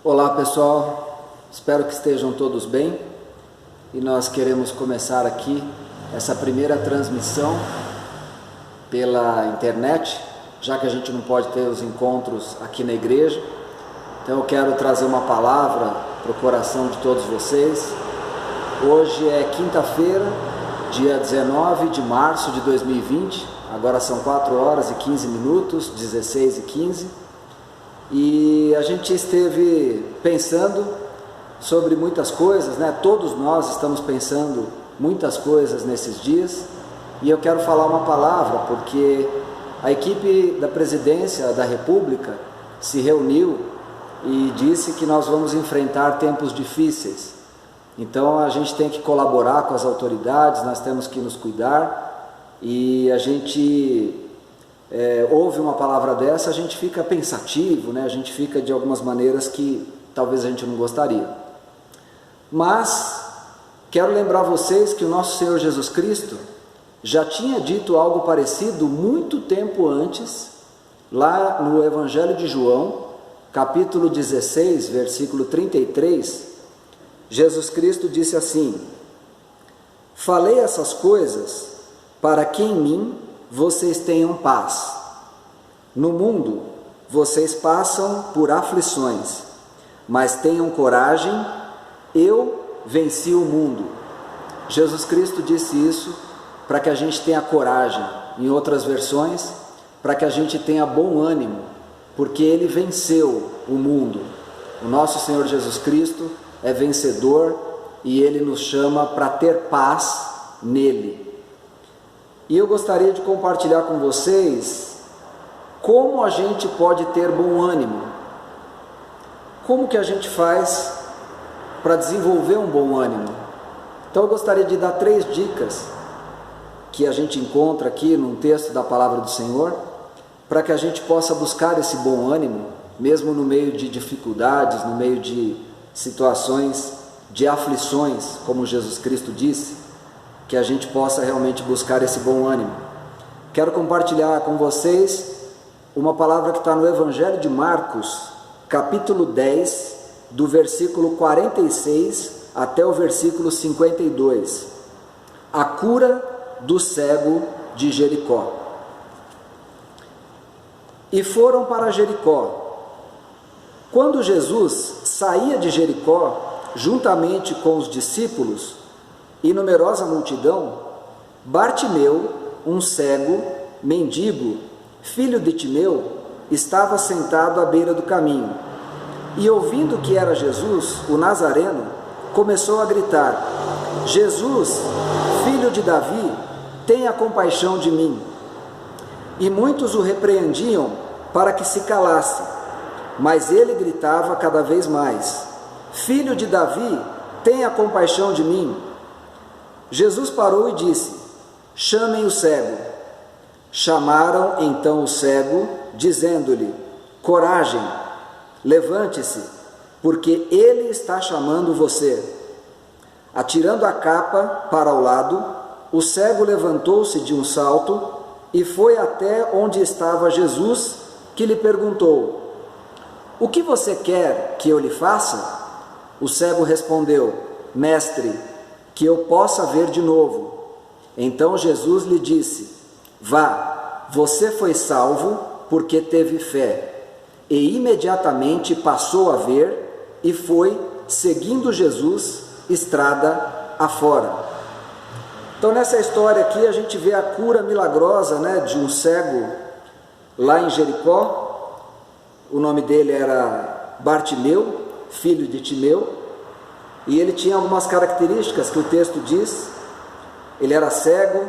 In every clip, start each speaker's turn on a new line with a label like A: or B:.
A: Olá pessoal, espero que estejam todos bem e nós queremos começar aqui essa primeira transmissão pela internet, já que a gente não pode ter os encontros aqui na igreja. Então eu quero trazer uma palavra para o coração de todos vocês. Hoje é quinta-feira, dia 19 de março de 2020, agora são 4 horas e 15 minutos, 16h15. E a gente esteve pensando sobre muitas coisas, né? Todos nós estamos pensando muitas coisas nesses dias, e eu quero falar uma palavra porque a equipe da Presidência da República se reuniu e disse que nós vamos enfrentar tempos difíceis. Então a gente tem que colaborar com as autoridades, nós temos que nos cuidar, e a gente ouve uma palavra dessa, a gente fica pensativo, né? A gente fica de algumas maneiras que talvez a gente não gostaria. Mas quero lembrar vocês que o nosso Senhor Jesus Cristo já tinha dito algo parecido muito tempo antes, lá no Evangelho de João, capítulo 16, versículo 33, Jesus Cristo disse assim: falei essas coisas para que em mim vocês tenham paz. No mundo vocês passam por aflições, mas tenham coragem, eu venci o mundo. Jesus Cristo disse isso para que a gente tenha coragem, em outras versões, para que a gente tenha bom ânimo, porque Ele venceu o mundo. O nosso Senhor Jesus Cristo é vencedor e Ele nos chama para ter paz nele. E eu gostaria de compartilhar com vocês como a gente pode ter bom ânimo. Como que a gente faz para desenvolver um bom ânimo? Então eu gostaria de dar 3 dicas que a gente encontra aqui num texto da Palavra do Senhor, para que a gente possa buscar esse bom ânimo, mesmo no meio de dificuldades, no meio de situações de aflições, como Jesus Cristo disse, que a gente possa realmente buscar esse bom ânimo. Quero compartilhar com vocês uma palavra que está no Evangelho de Marcos, capítulo 10, do versículo 46 até o versículo 52. A cura do cego de Jericó. E foram para Jericó. Quando Jesus saía de Jericó, juntamente com os discípulos e numerosa multidão, Bartimeu, um cego, mendigo, filho de Timeu, estava sentado à beira do caminho. E ouvindo que era Jesus, o Nazareno, começou a gritar: Jesus, filho de Davi, tenha compaixão de mim. E muitos o repreendiam para que se calasse, mas ele gritava cada vez mais: Filho de Davi, tenha compaixão de mim. Jesus parou e disse: chamem o cego. Chamaram então o cego, dizendo-lhe: coragem, levante-se, porque ele está chamando você. Atirando a capa para o lado, o cego levantou-se de um salto e foi até onde estava Jesus, que lhe perguntou: o que você quer que eu lhe faça? O cego respondeu: mestre, que eu possa ver de novo. Então Jesus lhe disse: vá, você foi salvo porque teve fé. E imediatamente passou a ver e foi, seguindo Jesus, estrada afora. Então nessa história aqui a gente vê a cura milagrosa, né, de um cego lá em Jericó. O nome dele era Bartimeu, filho de Timeu, e ele tinha algumas características que o texto diz. Ele era cego,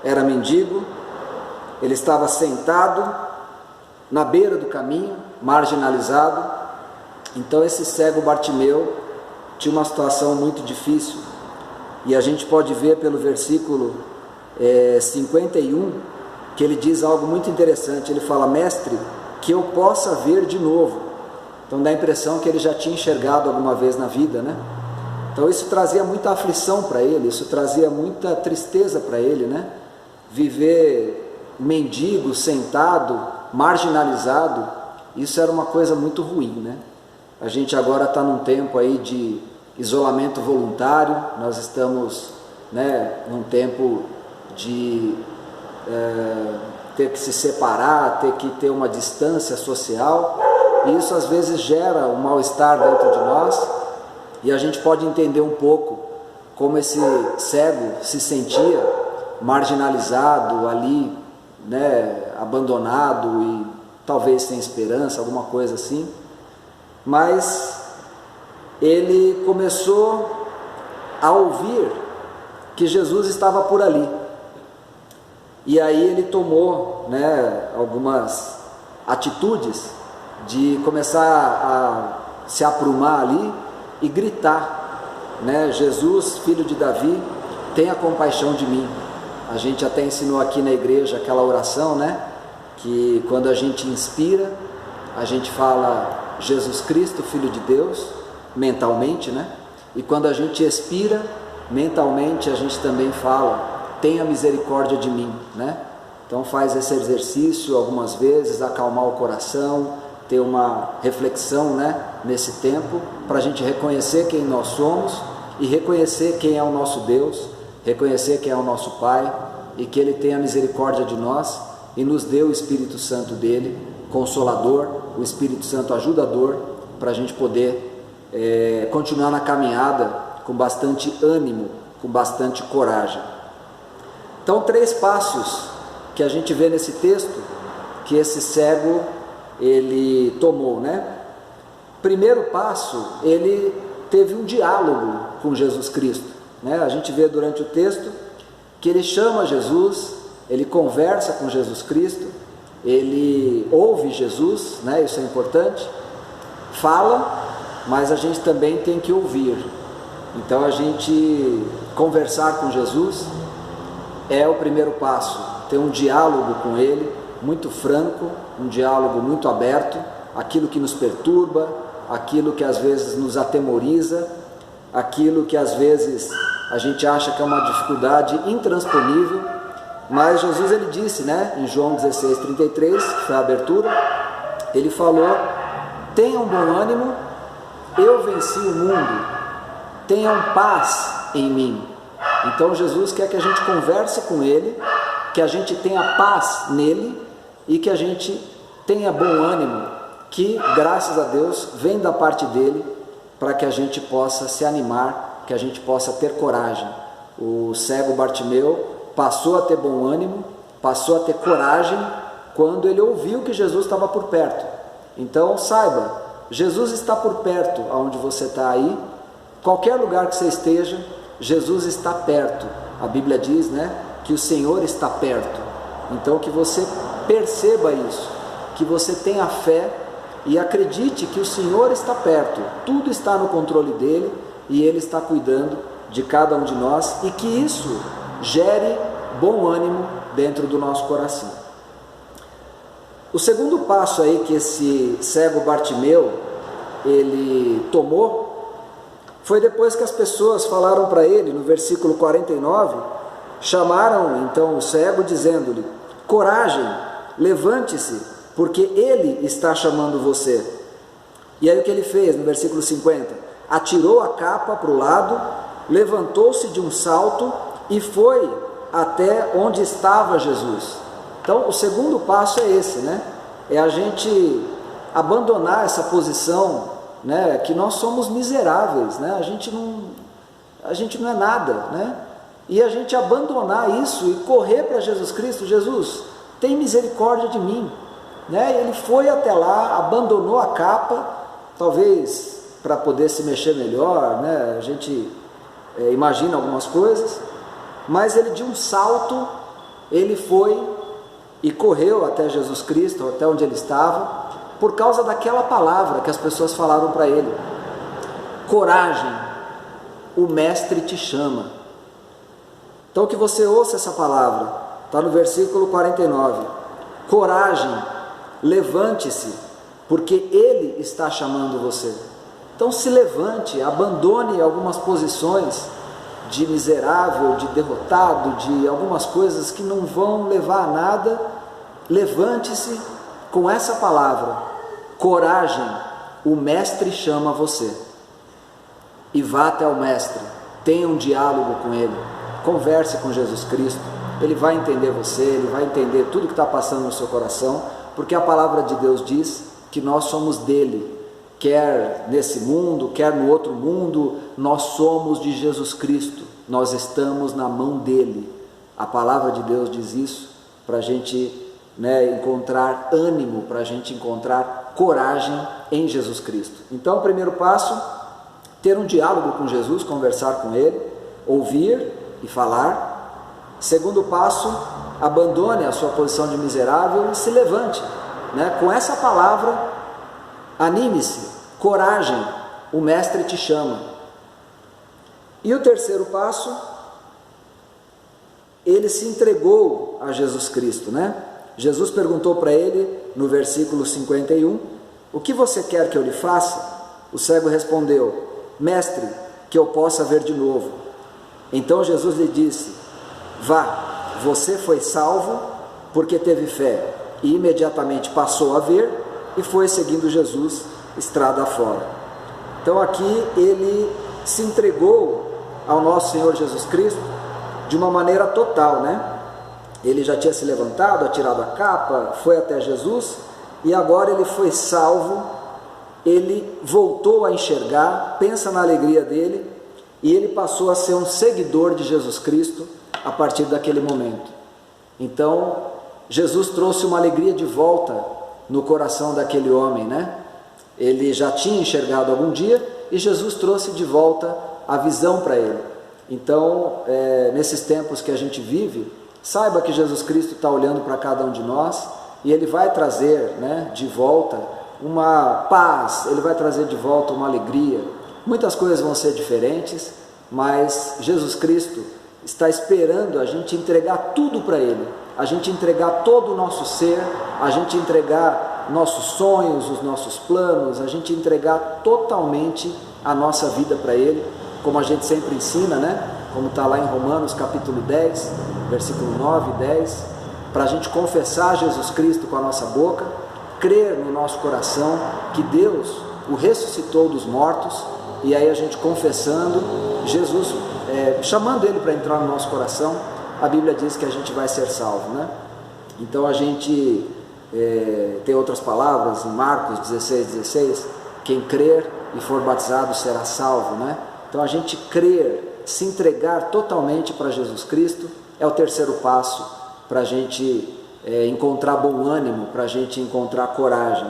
A: era mendigo, ele estava sentado na beira do caminho, marginalizado. Então esse cego Bartimeu tinha uma situação muito difícil, e a gente pode ver pelo versículo 51, que ele diz algo muito interessante. Ele fala: mestre, que eu possa ver de novo. Então dá a impressão que ele já tinha enxergado alguma vez na vida, né? Então isso trazia muita aflição para ele, isso trazia muita tristeza para ele, né? Viver mendigo, sentado, marginalizado, isso era uma coisa muito ruim, né? A gente agora está num tempo aí de isolamento voluntário, nós estamos, num tempo de ter que se separar, ter que ter uma distância social, e isso às vezes gera um mal-estar dentro de nós, e a gente pode entender um pouco como esse cego se sentia marginalizado ali, abandonado e talvez sem esperança, alguma coisa assim. Mas ele começou a ouvir que Jesus estava por ali. E aí ele tomou algumas atitudes de começar a se aprumar ali e gritar, Jesus, filho de Davi, tenha compaixão de mim. A gente até ensinou aqui na igreja aquela oração, que quando a gente inspira, a gente fala Jesus Cristo, Filho de Deus, mentalmente, e quando a gente expira, mentalmente a gente também fala, tenha misericórdia de mim, Então faz esse exercício algumas vezes, acalmar o coração, ter uma reflexão, nesse tempo, para a gente reconhecer quem nós somos e reconhecer quem é o nosso Deus, reconhecer quem é o nosso Pai e que Ele tenha misericórdia de nós e nos dê o Espírito Santo dele, Consolador, o Espírito Santo ajudador, para a gente poder continuar na caminhada com bastante ânimo, com bastante coragem. Então, 3 passos que a gente vê nesse texto que esse cego ele tomou, Primeiro passo, ele teve um diálogo com Jesus Cristo, A gente vê durante o texto que ele chama Jesus, ele conversa com Jesus Cristo, ele ouve Jesus, isso é importante, fala, mas a gente também tem que ouvir. Então a gente conversar com Jesus é o primeiro passo, ter um diálogo com ele, muito franco, um diálogo muito aberto, aquilo que nos perturba, aquilo que às vezes nos atemoriza, aquilo que às vezes a gente acha que é uma dificuldade intransponível, mas Jesus ele disse, em João 16:33, que foi a abertura, ele falou, tenham bom ânimo, eu venci o mundo, tenham paz em mim. Então Jesus quer que a gente converse com ele, que a gente tenha paz nele e que a gente tenha bom ânimo, que graças a Deus vem da parte dele, para que a gente possa se animar, que a gente possa ter coragem. O cego Bartimeu passou a ter bom ânimo, passou a ter coragem quando ele ouviu que Jesus estava por perto. Então saiba, Jesus está por perto aonde você está aí, qualquer lugar que você esteja, Jesus está perto. A Bíblia diz, que o Senhor está perto. Então que você perceba isso, que você tenha fé e acredite que o Senhor está perto, tudo está no controle dele e ele está cuidando de cada um de nós e que isso gere bom ânimo dentro do nosso coração. O segundo passo aí que esse cego Bartimeu ele tomou foi depois que as pessoas falaram para ele, no versículo 49, chamaram então o cego dizendo-lhe, coragem, levante-se, porque ele está chamando você. E aí o que ele fez no versículo 50? Atirou a capa para o lado, levantou-se de um salto e foi até onde estava Jesus. Então o segundo passo é esse, é a gente abandonar essa posição, que nós somos miseráveis, a gente não é nada, e a gente abandonar isso e correr para Jesus Cristo. Jesus, tem misericórdia de mim, ele foi até lá, abandonou a capa, talvez para poder se mexer melhor, a gente imagina algumas coisas, mas ele de um salto, ele foi e correu até Jesus Cristo, até onde ele estava, por causa daquela palavra que as pessoas falaram para ele, coragem, o mestre te chama. Então que você ouça essa palavra, está no versículo 49, coragem, levante-se, porque ele está chamando você. Então se levante, abandone algumas posições de miserável, de derrotado, de algumas coisas que não vão levar a nada. Levante-se com essa palavra, coragem, o mestre chama você. E vá até o mestre, tenha um diálogo com ele, converse com Jesus Cristo, ele vai entender você, ele vai entender tudo que está passando no seu coração, porque a palavra de Deus diz que nós somos dele, quer nesse mundo, quer no outro mundo, nós somos de Jesus Cristo, nós estamos na mão dele. A palavra de Deus diz isso para a gente encontrar ânimo, para a gente encontrar coragem em Jesus Cristo. Então, o primeiro passo, ter um diálogo com Jesus, conversar com ele, ouvir e falar. Segundo passo, abandone a sua posição de miserável e se levante. Com essa palavra, anime-se, coragem, o mestre te chama. E o terceiro passo, ele se entregou a Jesus Cristo, Jesus perguntou para ele, no versículo 51, o que você quer que eu lhe faça? O cego respondeu, mestre, que eu possa ver de novo. Então Jesus lhe disse, vá, você foi salvo porque teve fé. E imediatamente passou a ver e foi seguindo Jesus estrada fora. Então aqui ele se entregou ao nosso Senhor Jesus Cristo de uma maneira total, Ele já tinha se levantado, atirado a capa, foi até Jesus e agora ele foi salvo, ele voltou a enxergar, pensa na alegria dele e ele passou a ser um seguidor de Jesus Cristo a partir daquele momento. Então, Jesus trouxe uma alegria de volta no coração daquele homem, Ele já tinha enxergado algum dia e Jesus trouxe de volta a visão para ele. Então, nesses tempos que a gente vive, saiba que Jesus Cristo está olhando para cada um de nós e Ele vai trazer de volta uma paz, Ele vai trazer de volta uma alegria. Muitas coisas vão ser diferentes, mas Jesus Cristo está esperando a gente entregar tudo para Ele, a gente entregar todo o nosso ser, a gente entregar nossos sonhos, os nossos planos, a gente entregar totalmente a nossa vida para Ele, como a gente sempre ensina, como está lá em Romanos capítulo 10, versículo 9 e 10, para a gente confessar Jesus Cristo com a nossa boca, crer no nosso coração que Deus o ressuscitou dos mortos, e aí a gente confessando, Jesus, chamando Ele para entrar no nosso coração, a Bíblia diz que a gente vai ser salvo, Então a gente tem outras palavras, em Marcos 16, quem crer e for batizado será salvo, Então a gente crer, se entregar totalmente para Jesus Cristo, é o terceiro passo para a gente encontrar bom ânimo, para a gente encontrar coragem,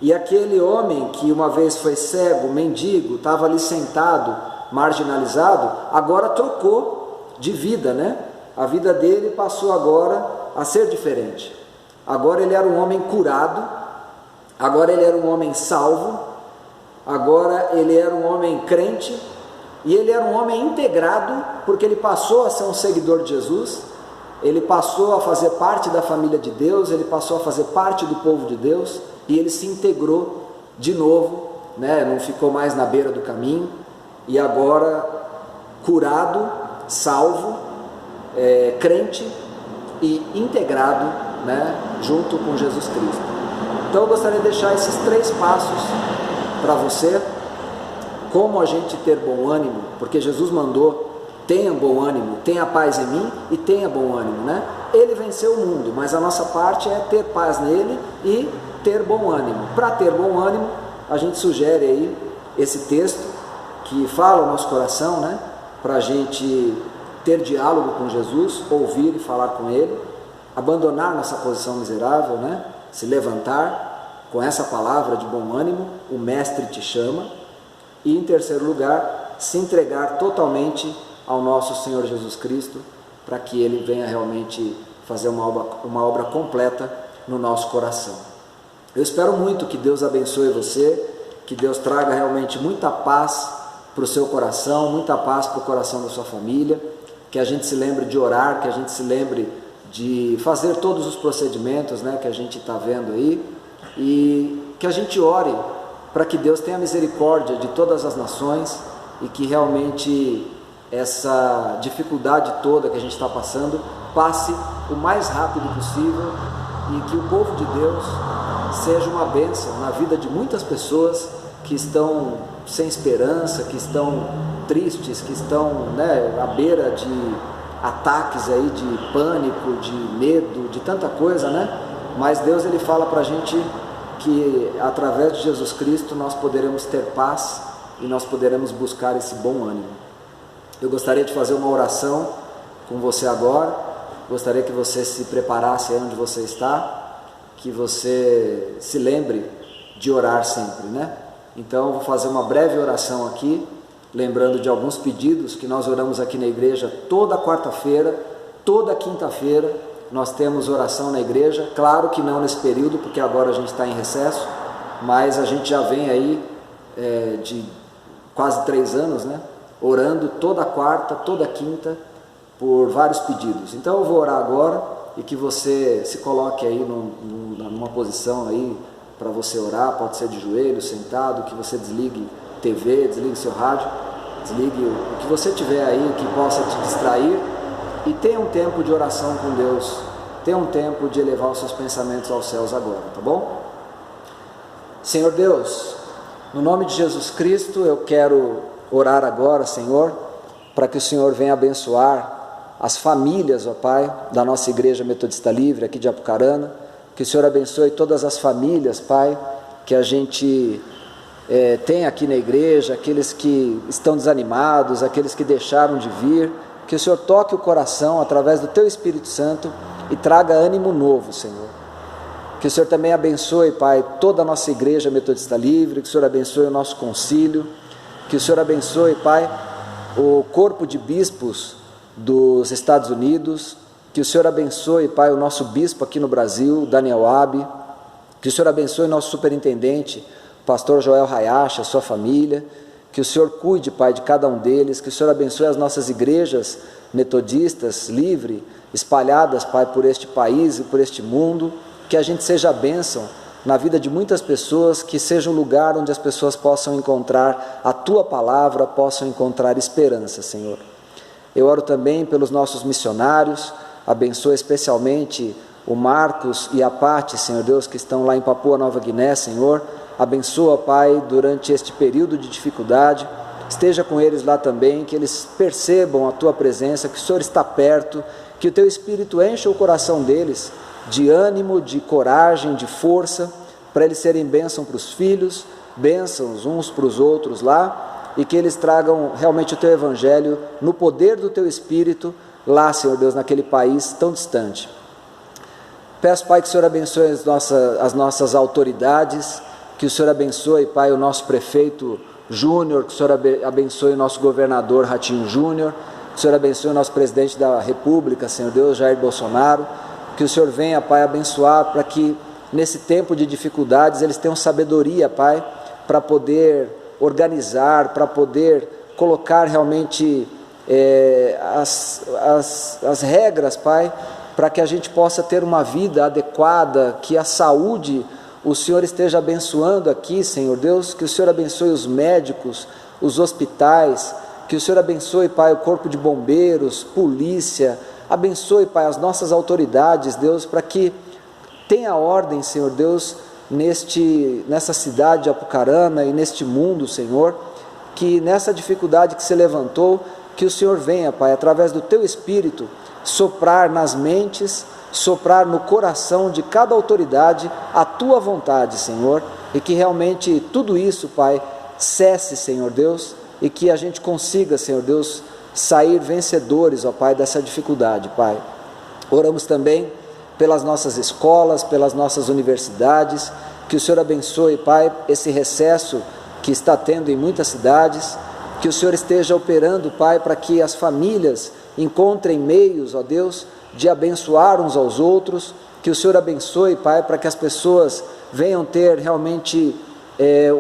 A: E aquele homem que uma vez foi cego, mendigo, estava ali sentado, marginalizado, agora trocou de vida, A vida dele passou agora a ser diferente. Agora ele era um homem curado, agora ele era um homem salvo, agora ele era um homem crente, e ele era um homem integrado, porque ele passou a ser um seguidor de Jesus, ele passou a fazer parte da família de Deus, ele passou a fazer parte do povo de Deus, e ele se integrou de novo, não ficou mais na beira do caminho, e agora curado, salvo, crente e integrado, junto com Jesus Cristo. Então eu gostaria de deixar esses 3 passos para você, como a gente ter bom ânimo, porque Jesus mandou, tenha bom ânimo, tenha paz em mim e tenha bom ânimo, Ele venceu o mundo, mas a nossa parte é ter paz nele e ter bom ânimo. Para ter bom ânimo, a gente sugere aí esse texto que fala o nosso coração, para a gente ter diálogo com Jesus, ouvir e falar com Ele, abandonar nossa posição miserável, se levantar com essa palavra de bom ânimo, o Mestre te chama, e em terceiro lugar, se entregar totalmente ao nosso Senhor Jesus Cristo, para que Ele venha realmente fazer uma obra completa no nosso coração. Eu espero muito que Deus abençoe você, que Deus traga realmente muita paz para o seu coração, muita paz para o coração da sua família, que a gente se lembre de orar, que a gente se lembre de fazer todos os procedimentos que a gente está vendo aí, e que a gente ore para que Deus tenha misericórdia de todas as nações e que realmente essa dificuldade toda que a gente está passando passe o mais rápido possível e que o povo de Deus seja uma bênção na vida de muitas pessoas que estão sem esperança, que estão tristes, que estão, né, à beira de ataques aí, de pânico, de medo, de tanta coisa, né? Mas Deus, Ele fala para a gente que através de Jesus Cristo nós poderemos ter paz e nós poderemos buscar esse bom ânimo. Eu gostaria de fazer uma oração com você agora, gostaria que você se preparasse aí onde você está, que você se lembre de orar sempre, né? Então eu vou fazer uma breve oração aqui, lembrando de alguns pedidos que nós oramos aqui na igreja toda quarta-feira, toda quinta-feira nós temos oração na igreja, claro que não nesse período, porque agora a gente está em recesso, mas a gente já vem aí de quase 3 anos, né? Orando toda quarta, toda quinta, por vários pedidos. Então eu vou orar agora e que você se coloque aí numa posição aí para você orar, pode ser de joelho, sentado, que você desligue TV, desligue seu rádio, desligue o que você tiver aí que possa te distrair e tenha um tempo de oração com Deus, tenha um tempo de elevar os seus pensamentos aos céus agora, tá bom? Senhor Deus, no nome de Jesus Cristo eu quero orar agora, Senhor, para que o Senhor venha abençoar as famílias, ó Pai, da nossa Igreja Metodista Livre aqui de Apucarana, que o Senhor abençoe todas as famílias, Pai, que a gente tem aqui na igreja, aqueles que estão desanimados, aqueles que deixaram de vir, que o Senhor toque o coração através do Teu Espírito Santo e traga ânimo novo, Senhor. Que o Senhor também abençoe, Pai, toda a nossa Igreja Metodista Livre, que o Senhor abençoe o nosso concílio, que o Senhor abençoe, Pai, o corpo de bispos dos Estados Unidos, que o Senhor abençoe, Pai, o nosso bispo aqui no Brasil, Daniel Abi, que o Senhor abençoe o nosso superintendente, pastor Joel Hayashi, a sua família, que o Senhor cuide, Pai, de cada um deles, que o Senhor abençoe as nossas igrejas metodistas, livre, espalhadas, Pai, por este país e por este mundo, que a gente seja bênção na vida de muitas pessoas, que seja um lugar onde as pessoas possam encontrar a Tua palavra, possam encontrar esperança, Senhor. Eu oro também pelos nossos missionários, abençoa especialmente o Marcos e a Pati, Senhor Deus, que estão lá em Papua Nova Guiné, Senhor. Abençoa, Pai, durante este período de dificuldade. Esteja com eles lá também, que eles percebam a Tua presença, que o Senhor está perto, que o Teu Espírito encha o coração deles de ânimo, de coragem, de força, para eles serem bênção para os filhos, bênçãos uns para os outros lá, e que eles tragam realmente o Teu Evangelho no poder do Teu Espírito, lá, Senhor Deus, naquele país tão distante. Peço, Pai, que o Senhor abençoe as nossas autoridades, que o Senhor abençoe, Pai, o nosso prefeito Júnior, que o Senhor abençoe o nosso governador Ratinho Júnior, que o Senhor abençoe o nosso presidente da República, Senhor Deus, Jair Bolsonaro, que o Senhor venha, Pai, abençoar para que nesse tempo de dificuldades eles tenham sabedoria, Pai, para poder organizar, para poder colocar realmente as regras, Pai, para que a gente possa ter uma vida adequada, que a saúde o Senhor esteja abençoando aqui, Senhor Deus, que o Senhor abençoe os médicos, os hospitais, que o Senhor abençoe, Pai, o corpo de bombeiros, polícia, abençoe, Pai, as nossas autoridades, Deus, para que tenha ordem, Senhor Deus, nessa cidade de Apucarana e neste mundo, Senhor, que nessa dificuldade que se levantou, que o Senhor venha, Pai, através do Teu Espírito, soprar nas mentes, soprar no coração de cada autoridade a Tua vontade, Senhor, e que realmente tudo isso, Pai, cesse, Senhor Deus, e que a gente consiga, Senhor Deus, sair vencedores, ó Pai, dessa dificuldade, Pai. Oramos também pelas nossas escolas, pelas nossas universidades, que o Senhor abençoe, Pai, esse recesso que está tendo em muitas cidades, que o Senhor esteja operando, Pai, para que as famílias encontrem meios, ó Deus, de abençoar uns aos outros, que o Senhor abençoe, Pai, para que as pessoas venham ter realmente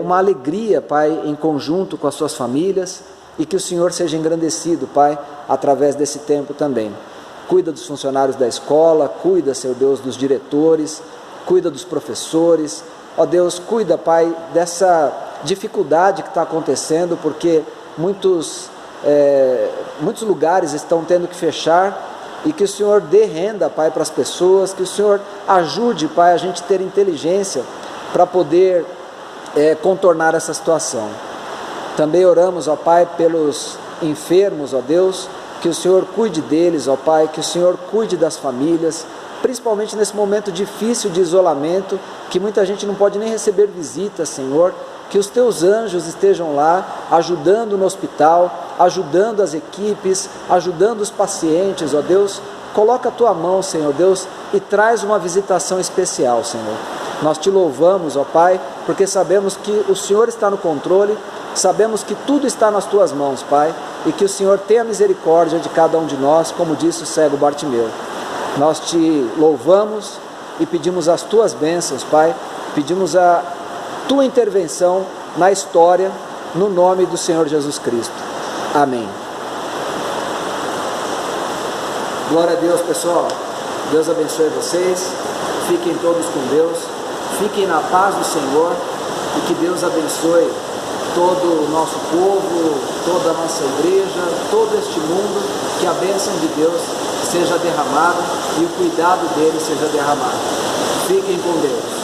A: uma alegria, Pai, em conjunto com as suas famílias, e que o Senhor seja engrandecido, Pai, através desse tempo também. Cuida dos funcionários da escola, cuida, Senhor Deus, dos diretores, cuida dos professores, ó Deus, cuida, Pai, dessa dificuldade que está acontecendo, porque muitos lugares estão tendo que fechar, e que o Senhor dê renda, Pai, para as pessoas, que o Senhor ajude, Pai, a gente ter inteligência para poder contornar essa situação. Também oramos, ó Pai, pelos enfermos, ó Deus, que o Senhor cuide deles, ó Pai, que o Senhor cuide das famílias, principalmente nesse momento difícil de isolamento, que muita gente não pode nem receber visitas, Senhor, que os teus anjos estejam lá, ajudando no hospital, ajudando as equipes, ajudando os pacientes, ó Deus. Coloca a tua mão, Senhor Deus, e traz uma visitação especial, Senhor. Nós te louvamos, ó Pai, porque sabemos que o Senhor está no controle, sabemos que tudo está nas tuas mãos, Pai, e que o Senhor tenha misericórdia de cada um de nós, como disse o cego Bartimeu. Nós te louvamos e pedimos as tuas bênçãos, Pai, pedimos a tua intervenção na história, no nome do Senhor Jesus Cristo. Amém. Glória a Deus, pessoal. Deus abençoe vocês. Fiquem todos com Deus. Fiquem na paz do Senhor e que Deus abençoe todo o nosso povo, toda a nossa igreja, todo este mundo, que a bênção de Deus seja derramada e o cuidado dele seja derramado. Fiquem com Deus.